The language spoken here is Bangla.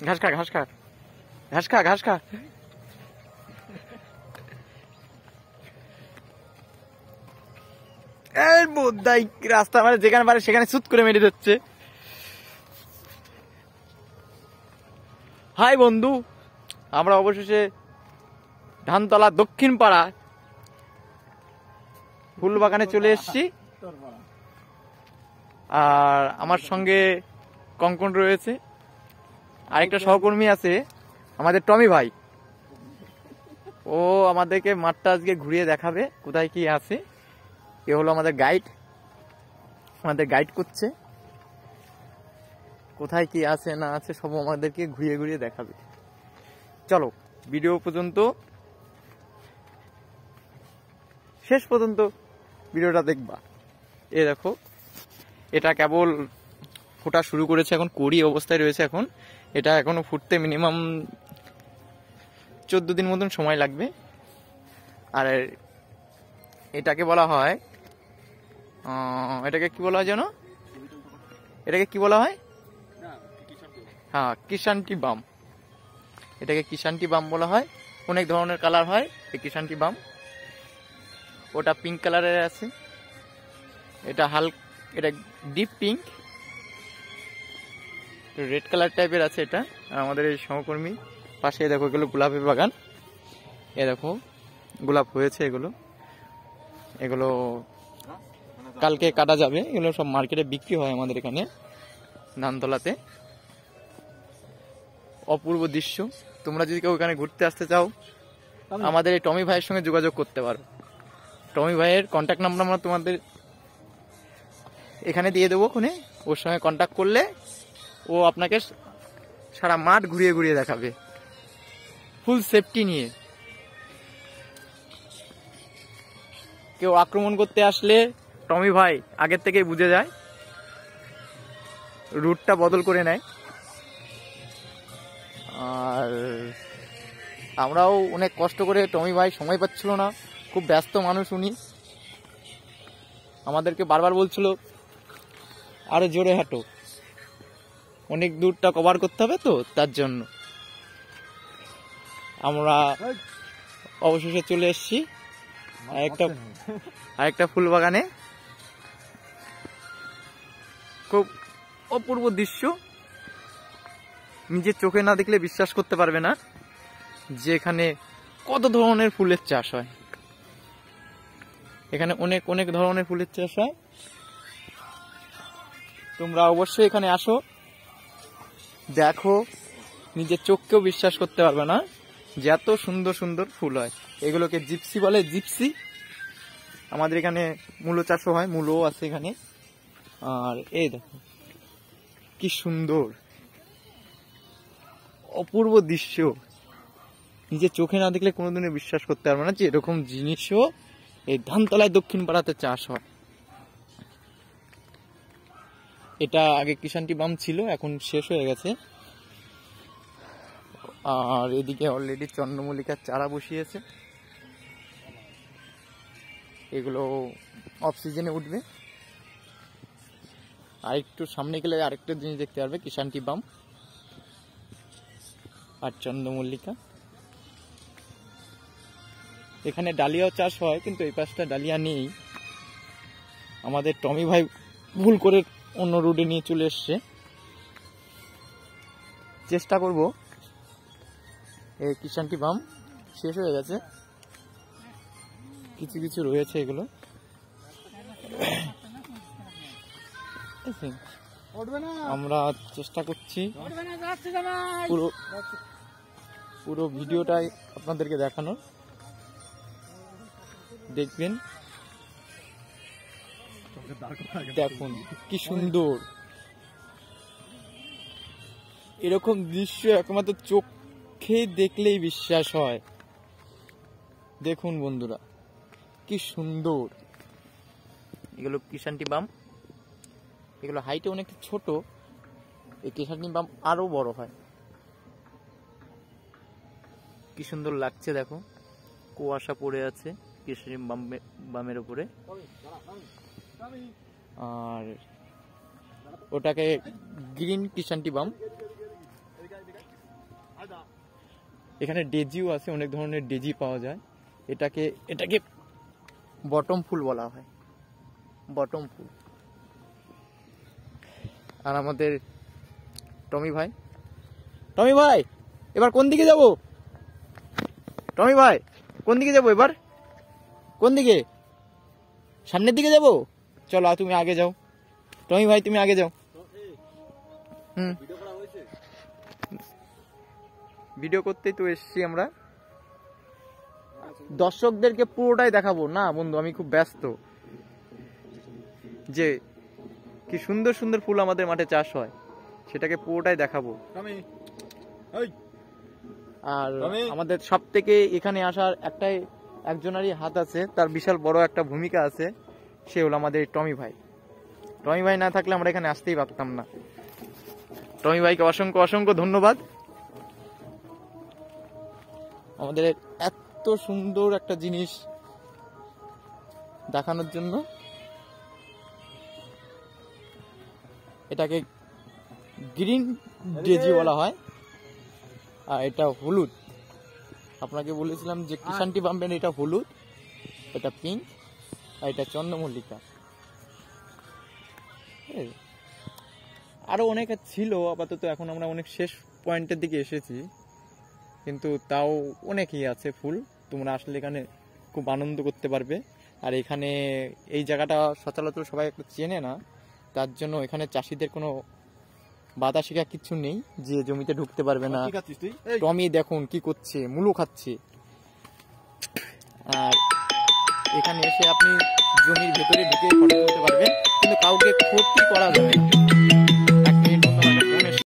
ঘাস খা ঘাস খা ঘাস খা ঘাস খা। রাস্তা মানে যেখানে পারে সেখানে সুত করে মেরে যাচ্ছে। হাই বন্ধু, আমরা অবশেষে ধানতলা দক্ষিণ পাড়া ফুল বাগানে চলে এসেছি। আর আমার সঙ্গে কঙ্কন রয়েছে, আরেকটা সহকর্মী আছে আমাদের টমি ভাই। ও আমাদেরকে মাঠটা আজকে ঘুরিয়ে দেখাবে কোথায় কি আছে। এ হলো আমাদের গাইড, আমাদের গাইড করছে কোথায় কি আছে না আছে সব আমাদেরকে ঘুরিয়ে ঘুরিয়ে দেখাবে। চলো ভিডিও পর্যন্ত, শেষ পর্যন্ত ভিডিওটা দেখবা। এ দেখো, এটা কেবল ফোটা শুরু করেছে, এখন কড়ি অবস্থায় রয়েছে। এখন এটা এখনো ফুটতে মিনিমাম 14 দিন মতন সময় লাগবে। আর এটাকে বলা হয়, এটাকে কি বলা হয় জানো? এটাকে কি বলা হয়? হ্যাঁ, কিষান্টি বাম। এটাকে কিষান্টি বাম বলা হয়। অনেক ধরনের কালার হয় এই কিষান্টি বাম। ওটা পিঙ্ক কালারের আছে, এটা এটা ডিপ পিঙ্ক, রেড কালার টাইপের আছে এটা। আর আমাদের এই সহকর্মী পাশে দেখো, এগুলো গোলাপের বাগান। এ দেখো গোলাপ হয়েছে, এগুলো এগুলো কালকে কাটা যাবে। এগুলো সব মার্কেটে বিক্রি হয় আমাদের এখানে ধানতলাতে। অপূর্ব দৃশ্য। তোমরা যদি কেউ ওখানে ঘুরতে আসতে চাও, আমাদের এই টমি ভাইয়ের সঙ্গে যোগাযোগ করতে পারো। টমি ভাইয়ের কন্ট্যাক্ট নাম্বার আমরা তোমাদের এখানে দিয়ে দেবো। ওখানে ওর সঙ্গে কন্ট্যাক্ট করলে ও আপনাকে সারা মাঠ ঘুরিয়ে ঘুরিয়ে দেখাবে, ফুল সেফটি নিয়ে। কেউ আক্রমণ করতে আসলে টমি ভাই আগের থেকেই বুঝে যায়, রুটটা বদল করে নেয়। আর আমরাও অনেক কষ্ট করে, টমি ভাই সময় পাচ্ছিল না, খুব ব্যস্ত মানুষ উনি। আমাদেরকে বারবার বলছিল আরো জোরে হাঁটো, অনেক দূরটা কভার করতে হবে তো, তার জন্য আমরা অবশেষে চলে এসেছি আরেকটা ফুল বাগানে। খুব অপূর্ব দৃশ্য, নিজের চোখে না দেখলে বিশ্বাস করতে পারবে না যে এখানে কত ধরনের ফুলের চাষ হয়। এখানে অনেক অনেক ধরনের ফুলের চাষ হয়। তোমরা অবশ্যই এখানে আসো, দেখো, নিজের চোখকেও বিশ্বাস করতে পারবে না যে এত সুন্দর সুন্দর ফুল হয়। এগুলোকে জিপসি বলে, জিপসি। আমাদের এখানে মূলো চাষও হয়, মূলোও আছে এখানে। আর এই দেখো কি সুন্দর অপূর্ব দৃশ্য, নিজের চোখে না দেখলে কোনোদিনও বিশ্বাস করতে পারবে না যে এরকম জিনিসও এই ধানতলায় দক্ষিণ পাড়াতে চাষ হয়। এটা আগে কিষান্টি বাম ছিল, এখন শেষ হয়ে গেছে। আর এদিকে অলরেডি চন্দ্রমল্লিকার চারা বসিয়েছে, এগুলো অফ সিজনে উঠবে। আর একটু সামনে গেলে আরেকটা জিনিস দেখতে পারবে, কিষান্টি বাম আর চন্দ্রমল্লিকা। এখানে ডালিয়াও চাষ হয়, কিন্তু এই পাশটা ডালিয়া নেই। আমাদের টমি ভাই ভুল করে অন্য রুটে নিয়ে চলে এসছে। চেষ্টা করব, এই কিষান্টি বাম শেষ হয়ে গেছে, কিছু কিছু রয়েছে এগুলো। আমরা চেষ্টা করছি পুরো ভিডিওটাই আপনাদেরকে দেখানোর, দেখবেন। দেখুন কি সুন্দর, এরকম দৃশ্য একমাত্র চোখে দেখলেই বিশ্বাস হয়। দেখুন বন্ধুরা কি সুন্দর। এগুলো কিষান্টি বাম, এগুলো হাইটে অনেক ছোট, এই কিষান্টি বাম আরো বড় হয়। কি সুন্দর লাগছে দেখো, কুয়াশা পড়ে আছে কিষান্টি বামের উপরে। আর ওটাকে গ্রিন কিষান্টি বাম। এখানে ডেজিও আছে, অনেক ধরনের ডেজি পাওয়া যায়। এটাকে এটাকে বটম ফুল বলা হয়, বটম ফুল। আর আমাদের টমি ভাই, টমি ভাই এবার কোন দিকে যাব? টমি ভাই কোন দিকে যাব এবার? কোন দিকে? সামনের দিকে যাব? চলো তুমি আগে যাও, টমি ভাই তুমি আগে যাও। ভিডিও করতেই তো এসছি আমরা, দর্শকদেরকে পুরোটাই দেখাবো না বন্ধু, আমি খুব ব্যস্ত। যে কি সুন্দর সুন্দর ফুল আমাদের মাঠে চাষ হয় সেটাকে পুরোটাই দেখাবো। আর আমাদের সব থেকে এখানে আসার একজনেরই হাত আছে, তার বিশাল বড় একটা ভূমিকা আছে, সে হলো আমাদের টমি ভাই। টমি ভাই না থাকলে আমরা এখানে আসতেই পারতাম না। টমি ভাইকে অসংখ্য অসংখ্য ধন্যবাদ আমাদের এত সুন্দর একটা জিনিস দেখানোর জন্য। এটাকে গ্রিন ডেজি বলা হয়, আর এটা হলুদ। আপনাকে বলেছিলাম যে কিষানটি পাম্পেন, এটা হলুদ, এটা পিঙ্ক, আর এটা চন্দ্রমল্লিকা। আরো অনেক ছিল, আপাতত এখন আমরা অনেক শেষ পয়েন্টের দিকে এসেছি, কিন্তু তাও অনেকই আছে ফুল। তোমরা আসলে এখানে খুব আনন্দ করতে পারবে। আর এখানে এই জায়গাটা সচরাচর সবাই একটু চেনে না, তার জন্য এখানে চাষিদের কোনো বাধা শিখা কিছু নেই যে জমিতে ঢুকতে পারবে না। টমি দেখুন কি করছে, মূলো খাচ্ছে। আর এখানে এসে আপনি জমির ভেতরে ঢুকে ফটো তুলতে পারবেন, কিন্তু কাউকে ক্ষতি করা যাবে না।